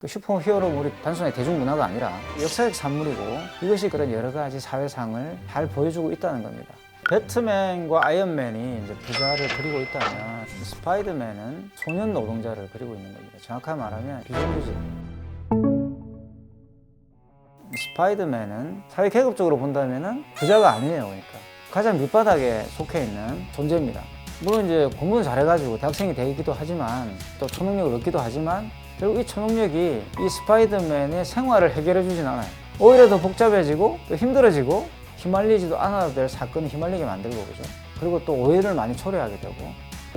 그 슈퍼히어로물이 단순히 대중문화가 아니라 역사적 산물이고 이것이 그런 여러 가지 사회상을 잘 보여주고 있다는 겁니다. 배트맨과 아이언맨이 이제 부자를 그리고 있다면 스파이더맨은 소년 노동자를 그리고 있는 겁니다. 정확하게 말하면 비정규직. 스파이더맨은 사회 계급적으로 본다면은 부자가 아니에요. 그러니까 가장 밑바닥에 속해 있는 존재입니다. 물론 이제 공부는 잘해가지고 대학생이 되기도 하지만 또 초능력을 얻기도 하지만 결국 이 초능력이 이 스파이더맨의 생활을 해결해 주진 않아요. 오히려 더 복잡해지고 또 힘들어지고 휘말리지도 않아도 될 사건에 휘말리게 만들고 그죠. 그리고 또 오해를 많이 초래하게 되고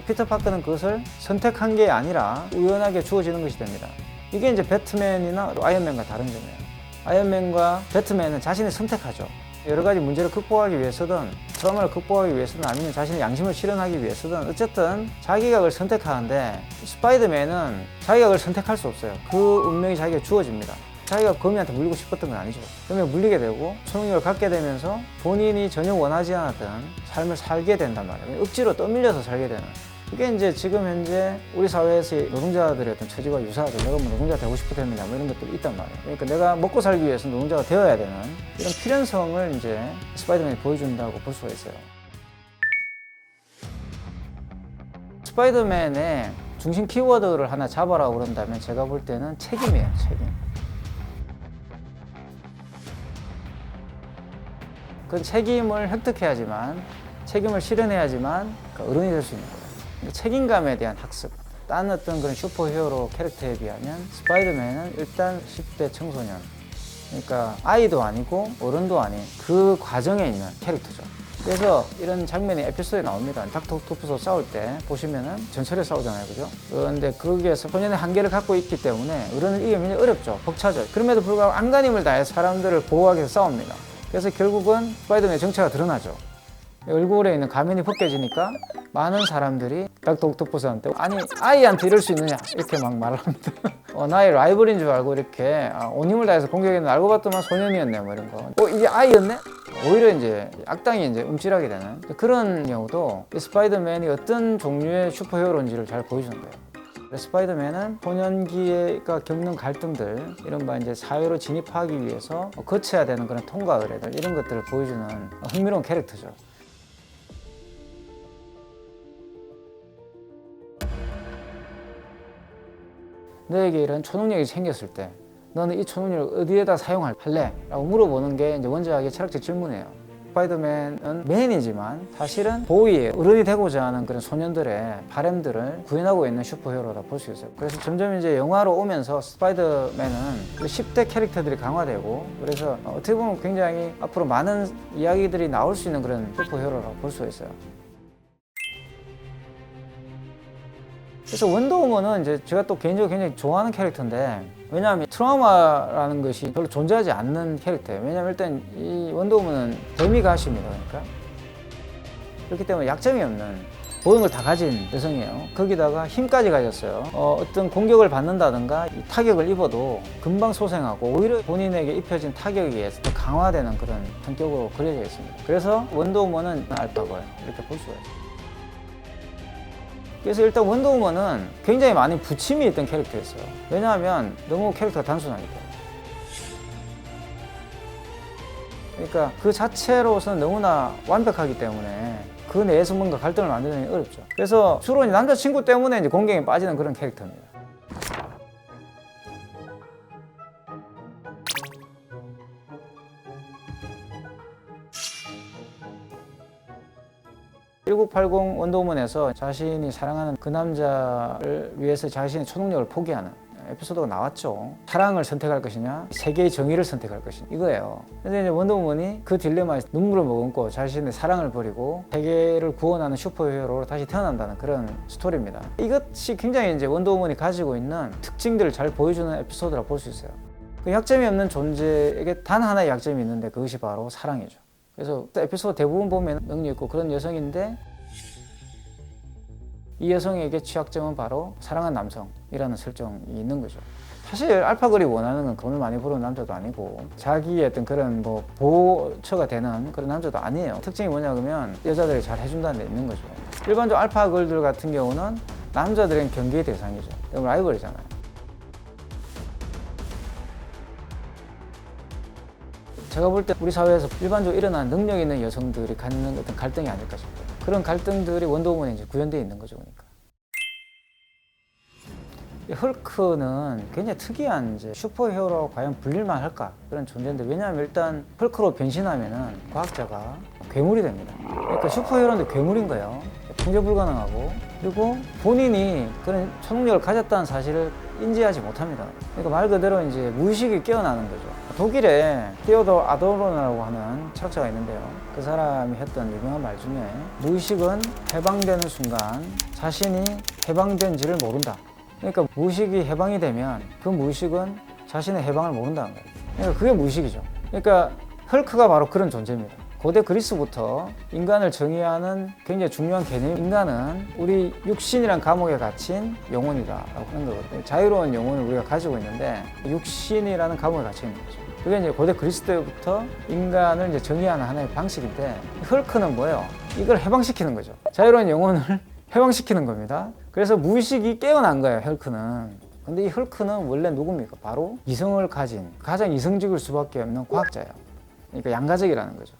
피터 파커는 그것을 선택한 게 아니라 우연하게 주어지는 것이 됩니다. 이게 이제 배트맨이나 아이언맨과 다른 점이에요. 아이언맨과 배트맨은 자신이 선택하죠. 여러 가지 문제를 극복하기 위해서든 트라우마를 극복하기 위해서든 아니면 자신의 양심을 실현하기 위해서든 어쨌든 자기가 그걸 선택하는데 스파이더맨은 자기가 그걸 선택할 수 없어요. 그 운명이 자기가 주어집니다. 자기가 거미한테 물리고 싶었던 건 아니죠. 그러면 물리게 되고 초능력을 갖게 되면서 본인이 전혀 원하지 않았던 삶을 살게 된단 말이에요. 억지로 떠밀려서 살게 되는. 그게 이제 지금 현재 우리 사회에서의 노동자들의 어떤 처지와 유사하죠. 내가 뭐 노동자 되고 싶었답니다. 뭐 이런 것들이 있단 말이에요. 그러니까 내가 먹고 살기 위해서 노동자가 되어야 되는 이런 필연성을 이제 스파이더맨이 보여준다고 볼 수가 있어요. 스파이더맨의 중심 키워드를 하나 잡아라고 그런다면 제가 볼 때는 책임이에요. 책임. 그 책임을 획득해야지만 책임을 실현해야지만 어른이 될 수 있는 거예요. 책임감에 대한 학습. 딴 어떤 그런 슈퍼히어로 캐릭터에 비하면 스파이더맨은 일단 10대 청소년. 그러니까 아이도 아니고 어른도 아닌 그 과정에 있는 캐릭터죠. 그래서 이런 장면이 에피소드에 나옵니다. 닥터 옥토퍼스와 싸울 때 보시면은 전철에 싸우잖아요. 그죠? 그런데 거기에서 소년의 한계를 갖고 있기 때문에 어른을 이기기 굉장히 어렵죠. 벅차죠. 그럼에도 불구하고 안간힘을 다해 사람들을 보호하기 위해서 싸웁니다. 그래서 결국은 스파이더맨의 정체가 드러나죠. 얼굴에 있는 가면이 벗겨지니까 많은 사람들이 닥터 옥토퍼스한테 아니 아이한테 이럴 수 있느냐 이렇게 막 말을 합니다. 나의 라이벌인 줄 알고 이렇게 온 힘을 다해서 공격했는데 알고 봤더만 소년이었네 뭐 이런 거. 이게 아이였네? 오히려 이제 악당이 이제 움찔하게 되는 그런 경우도 스파이더맨이 어떤 종류의 슈퍼히어로인지를 잘 보여주는 거예요. 스파이더맨은 소년기가 겪는 갈등들, 이른바 이제 사회로 진입하기 위해서 거쳐야 되는 그런 통과 의례들 이런 것들을 보여주는 흥미로운 캐릭터죠. 너에게 이런 초능력이 생겼을 때 너는 이 초능력을 어디에다 사용할래? 라고 물어보는 게 이제 원작의 철학적 질문이에요. 스파이더맨은 맨이지만 사실은 보위에 어른이 되고자 하는 그런 소년들의 바램들을 구현하고 있는 슈퍼히어로다 볼 수 있어요. 그래서 점점 이제 영화로 오면서 스파이더맨은 그 10대 캐릭터들이 강화되고 그래서 어떻게 보면 굉장히 앞으로 많은 이야기들이 나올 수 있는 그런 슈퍼히어로라고 볼 수 있어요. 그래서 원더우먼은 이제 제가 또 개인적으로 굉장히 좋아하는 캐릭터인데 왜냐하면 트라우마라는 것이 별로 존재하지 않는 캐릭터예요. 왜냐하면 일단 이 원더우먼은 데미가시입니다. 그러니까 그렇기 때문에 약점이 없는 모든 걸 다 가진 여성이에요. 거기다가 힘까지 가졌어요. 어떤 공격을 받는다든가 타격을 입어도 금방 소생하고 오히려 본인에게 입혀진 타격에 의해서 더 강화되는 그런 성격으로 그려져 있습니다. 그래서 원더우먼은 알파걸 이렇게 볼 수가 있어요. 그래서 일단 원더우먼은 굉장히 많은 부침이 있던 캐릭터였어요. 왜냐하면 너무 캐릭터가 단순하니까. 그러니까 그 자체로서는 너무나 완벽하기 때문에 그 내에서 뭔가 갈등을 만들기 어렵죠. 그래서 주로 남자친구 때문에 이제 공경에 빠지는 그런 캐릭터입니다. (1980) 원더우먼에서 자신이 사랑하는 그 남자를 위해서 자신의 초능력을 포기하는 에피소드가 나왔죠. 사랑을 선택할 것이냐 세계의 정의를 선택할 것이냐 이거예요. 그래서 이제 원더우먼이 그 딜레마에 눈물을 머금고 자신의 사랑을 버리고 세계를 구원하는 슈퍼히어로로 다시 태어난다는 그런 스토리입니다. 이것이 굉장히 이제 원더우먼이 가지고 있는 특징들을 잘 보여주는 에피소드라고 볼 수 있어요. 그 약점이 없는 존재에게 단 하나의 약점이 있는데 그것이 바로 사랑이죠. 그래서 에피소드 대부분 보면 능력 있고 그런 여성인데 이 여성에게 취약점은 바로 사랑하는 남성이라는 설정이 있는 거죠. 사실 알파걸이 원하는 건 돈을 많이 버는 남자도 아니고 자기의 어떤 그런 뭐 보호처가 되는 그런 남자도 아니에요. 특징이 뭐냐 그러면 여자들이 잘 해준다는 데 있는 거죠. 일반적으로 알파걸들 같은 경우는 남자들은 경계의 대상이죠. 라이벌이잖아요. 제가 볼 때 우리 사회에서 일반적으로 일어나는 능력 있는 여성들이 갖는 어떤 갈등이 아닐까 싶어요. 그런 갈등들이 원더우먼에 이제 구현되어 있는 거죠, 그러니까. 이 헐크는 굉장히 특이한 이제 슈퍼히어로로 과연 불릴만 할까 그런 존재인데, 왜냐하면 일단 헐크로 변신하면은 과학자가 괴물이 됩니다. 그러니까 슈퍼히어로인데 괴물인 거예요. 통제 불가능하고, 그리고 본인이 그런 초능력을 가졌다는 사실을 인지하지 못합니다. 그러니까 말 그대로 이제 무의식이 깨어나는 거죠. 독일에 테오도 아도르노라고 하는 철학자가 있는데요. 그 사람이 했던 유명한 말 중에 무의식은 해방되는 순간 자신이 해방된지를 모른다. 그러니까 무의식이 해방이 되면 그 무의식은 자신의 해방을 모른다는 거예요. 그러니까 그게 무의식이죠. 그러니까 헐크가 바로 그런 존재입니다. 고대 그리스부터 인간을 정의하는 굉장히 중요한 개념, 인간은 우리 육신이란 감옥에 갇힌 영혼이다라고 하는 거거든요. 자유로운 영혼을 우리가 가지고 있는데 육신이라는 감옥에 갇혀 있는 거죠. 그게 이제 고대 그리스 때부터 인간을 이제 정의하는 하나의 방식인데, 헐크는 뭐예요? 이걸 해방시키는 거죠. 자유로운 영혼을 해방시키는 겁니다. 그래서 무의식이 깨어난 거예요, 헐크는. 근데 이 헐크는 원래 누굽니까? 바로 이성을 가진, 가장 이성적일 수밖에 없는 과학자예요. 그러니까 양가적이라는 거죠.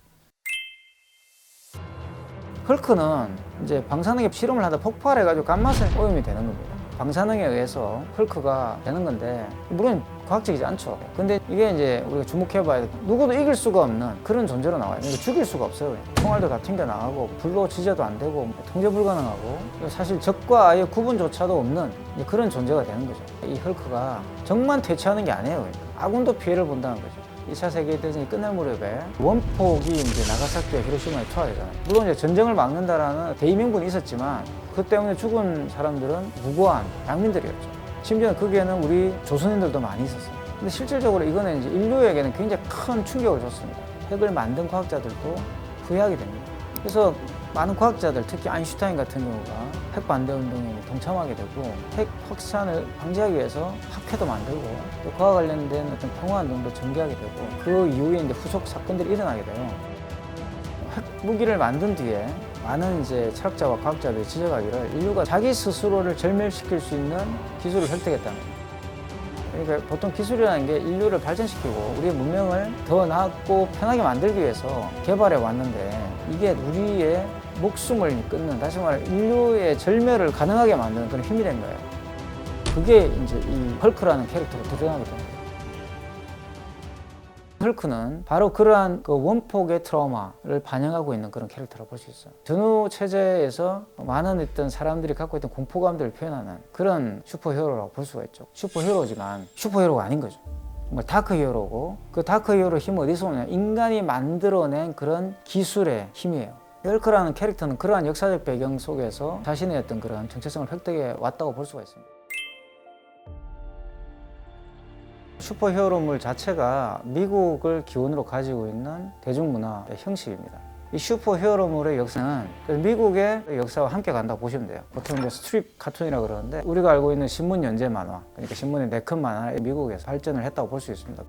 헐크는 이제 방사능에 실험을 하다 폭발해가지고 감마선 오염이 되는 겁니다. 방사능에 의해서 헐크가 되는 건데, 물론 과학적이지 않죠. 근데 이게 이제 우리가 주목해봐야 돼. 누구도 이길 수가 없는 그런 존재로 나와요. 그러니까 죽일 수가 없어요. 총알도 다 튕겨나가고, 불로 지져도 안 되고, 통제 불가능하고, 사실 적과 아예 구분조차도 없는 그런 존재가 되는 거죠. 이 헐크가 적만 퇴치하는 게 아니에요. 아군도 피해를 본다는 거죠. 2차 세계대전이 끝날 무렵에 원폭이 이제 나가사키와 히로시마에 투하되잖아요. 물론 이제 전쟁을 막는다라는 대의명분이 있었지만, 그 때문에 죽은 사람들은 무고한 양민들이었죠. 심지어 거기에는 우리 조선인들도 많이 있었어요. 근데 실질적으로 이거는 이제 인류에게는 굉장히 큰 충격을 줬습니다. 핵을 만든 과학자들도 후회하게 됩니다. 그래서 많은 과학자들, 특히 아인슈타인 같은 경우가 핵 반대 운동에 동참하게 되고, 핵 확산을 방지하기 위해서 학회도 만들고, 또 그와 관련된 어떤 평화 운동도 전개하게 되고, 그 이후에 이제 후속 사건들이 일어나게 돼요. 핵 무기를 만든 뒤에 많은 이제 철학자와 과학자들이 지적하기를 인류가 자기 스스로를 절멸시킬 수 있는 기술을 획득했다는 거예요. 그러니까 보통 기술이라는 게 인류를 발전시키고 우리의 문명을 더 나았고 편하게 만들기 위해서 개발해 왔는데, 이게 우리의 목숨을 끊는, 다시 말해 인류의 절멸을 가능하게 만드는 그런 힘이 된 거예요. 그게 이제 이 헐크라는 캐릭터로 드러나게 됩니다. 헐크는 바로 그러한 그 원폭의 트라우마를 반영하고 있는 그런 캐릭터라고 볼 수 있어요. 전후 체제에서 많은 어떤 사람들이 갖고 있던 공포감들을 표현하는 그런 슈퍼히어로라고 볼 수가 있죠. 슈퍼히어로지만 슈퍼히어로가 아닌 거죠. 정말 다크히어로고, 그 다크히어로 힘은 어디서 오냐? 인간이 만들어낸 그런 기술의 힘이에요. 헐크라는 캐릭터는 그러한 역사적 배경 속에서 자신의 어떤 그런 정체성을 획득해 왔다고 볼 수가 있습니다. 슈퍼히어로물 자체가 미국을 기원으로 가지고 있는 대중문화의 형식입니다. 이 슈퍼히어로물의 역사는 미국의 역사와 함께 간다고 보시면 돼요. 보통 이제 스트립 카툰이라고 그러는데, 우리가 알고 있는 신문 연재 만화, 그러니까 신문의 4컷 만화에 미국에서 발전을 했다고 볼 수 있습니다.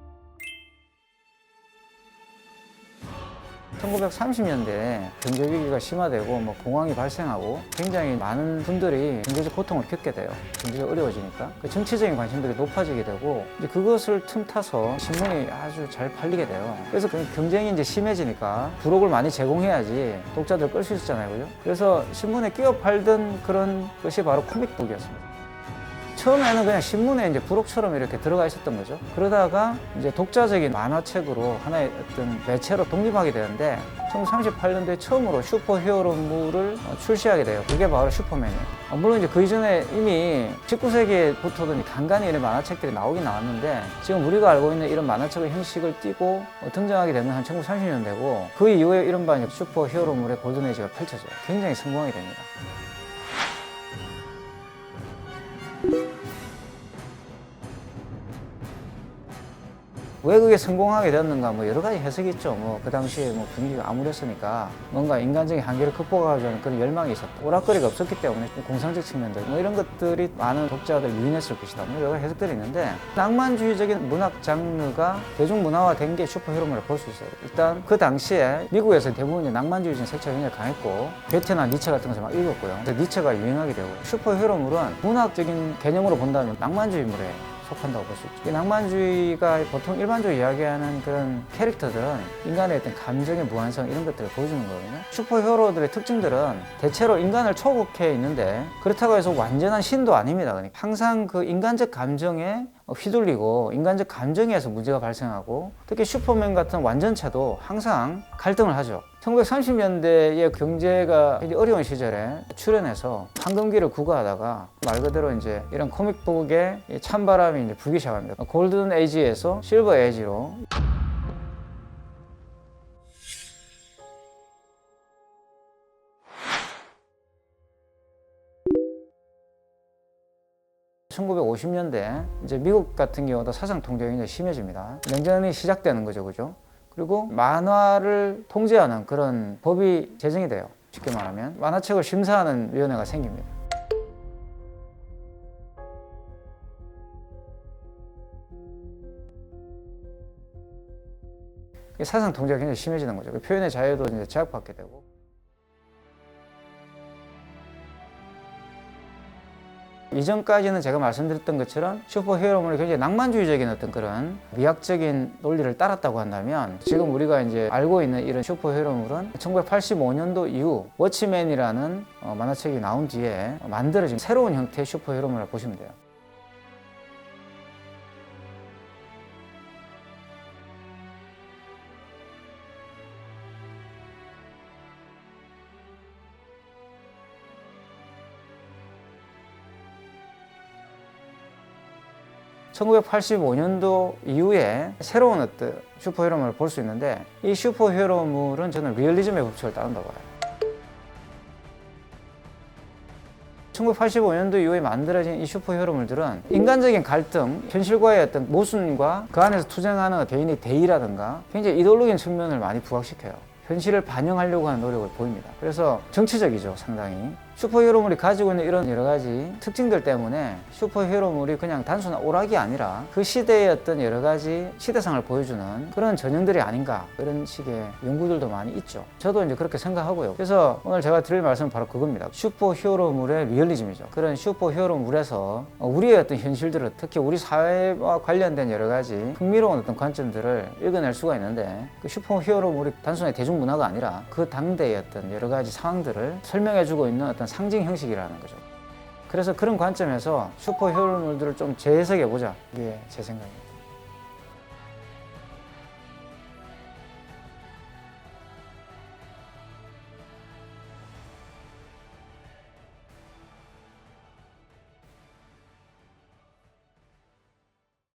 1930년대에 경제위기가 심화되고 공황이 발생하고 굉장히 많은 분들이 경제적 고통을 겪게 돼요. 경제가 어려워지니까. 정치적인 관심들이 높아지게 되고, 이제 그것을 틈타서 신문이 아주 잘 팔리게 돼요. 그래서 경쟁이 이제 심해지니까 부록을 많이 제공해야지 독자들 끌 수 있잖아요. 그죠? 그래서 신문에 끼워 팔던 그런 것이 바로 코믹북이었습니다. 처음에는 그냥 신문에 이제 부록처럼 이렇게 들어가 있었던 거죠. 그러다가 이제 독자적인 만화책으로 하나의 어떤 매체로 독립하게 되는데, 1938년도에 처음으로 슈퍼히어로물을 출시하게 돼요. 그게 바로 슈퍼맨이에요. 물론 이제 그 이전에 이미 19세기부터도 간간히 이런 만화책들이 나오긴 나왔는데, 지금 우리가 알고 있는 이런 만화책의 형식을 띠고 등장하게 되는 한 1930년대고, 그 이후에 이른바 슈퍼히어로물의 골든에이지가 펼쳐져요. 굉장히 성공하게 됩니다. 왜 그게 성공하게 되었는가, 여러 가지 해석이 있죠. 그 당시에 분위기가 암울했으니까 뭔가 인간적인 한계를 극복하고자 하는 그런 열망이 있었다. 오락거리가 없었기 때문에 공상적 측면들, 이런 것들이 많은 독자들 유인했을 것이다. 여러 가지 해석들이 있는데, 낭만주의적인 문학 장르가 대중문화화된 게 슈퍼히어로물을 볼 수 있어요. 일단 그 당시에 미국에서 대부분 낭만주의적인 색채가 굉장히 강했고, 괴테나 니체 같은 것을 막 읽었고요. 그래서 니체가 유행하게 되고, 슈퍼히어로물은 문학적인 개념으로 본다면 낭만주의물에 속한다고 볼 수 있죠. 이 낭만주의가 보통 일반적으로 이야기하는 그런 캐릭터들은 인간의 어떤 감정의 무한성 이런 것들을 보여주는 거거든요. 슈퍼히어로들의 특징들은 대체로 인간을 초국해 있는데 그렇다고 해서 완전한 신도 아닙니다. 그러니까 항상 그 인간적 감정에 휘둘리고 인간적 감정에서 문제가 발생하고 특히 슈퍼맨 같은 완전체도 항상 갈등을 하죠. 1930년대의 경제가 굉장히 어려운 시절에 출연해서 황금기를 구가하다가 말 그대로 이제 이런 코믹북에 찬바람이 이제 불기 시작합니다. 골든 에이지에서 실버 에이지로. (1950년대) 이제 미국 같은 경우도 사상 통제가 굉장히 심해집니다. 냉전이 시작되는 거죠, 그죠? 그리고 만화를 통제하는 그런 법이 제정이 돼요. 쉽게 말하면 만화책을 심사하는 위원회가 생깁니다. 사상 통제가 굉장히 심해지는 거죠. 표현의 자유도 이제 제약받게 되고. 이전까지는 제가 말씀드렸던 것처럼 슈퍼히어로물이 굉장히 낭만주의적인 어떤 그런 미학적인 논리를 따랐다고 한다면 지금 우리가 이제 알고 있는 이런 슈퍼히어로물은 1985년도 이후 워치맨이라는 만화책이 나온 뒤에 만들어진 새로운 형태의 슈퍼히어로물을 보시면 돼요. (1985년도) 이후에 새로운 어떤 슈퍼히어로물을 볼 수 있는데 이 슈퍼히어로물은 저는 리얼리즘의 법칙을 따른다고 봐요. 1985년도 이후에 만들어진 이 슈퍼히어로물들은 인간적인 갈등, 현실과의 어떤 모순과 그 안에서 투쟁하는 개인의 대의라든가 굉장히 이데올로기적인 측면을 많이 부각시켜요. 현실을 반영하려고 하는 노력을 보입니다. 그래서 정치적이죠, 상당히. 슈퍼히어로물이 가지고 있는 이런 여러 가지 특징들 때문에 슈퍼히어로물이 그냥 단순한 오락이 아니라 그 시대의 어떤 여러 가지 시대상을 보여주는 그런 전형들이 아닌가, 이런 식의 연구들도 많이 있죠. 저도 이제 그렇게 생각하고요. 그래서 오늘 제가 드릴 말씀은 바로 그겁니다. 슈퍼히어로물의 리얼리즘이죠. 그런 슈퍼히어로물에서 우리의 어떤 현실들을, 특히 우리 사회와 관련된 여러 가지 흥미로운 어떤 관점들을 읽어낼 수가 있는데, 그 슈퍼히어로물이 단순히 대중문화가 아니라 그 당대의 어떤 여러 가지 상황들을 설명해주고 있는 어떤 상징 형식이라는 거죠. 그래서 그런 관점에서 슈퍼히어로물들을 좀 재해석해보자, 이게 제 생각입니다.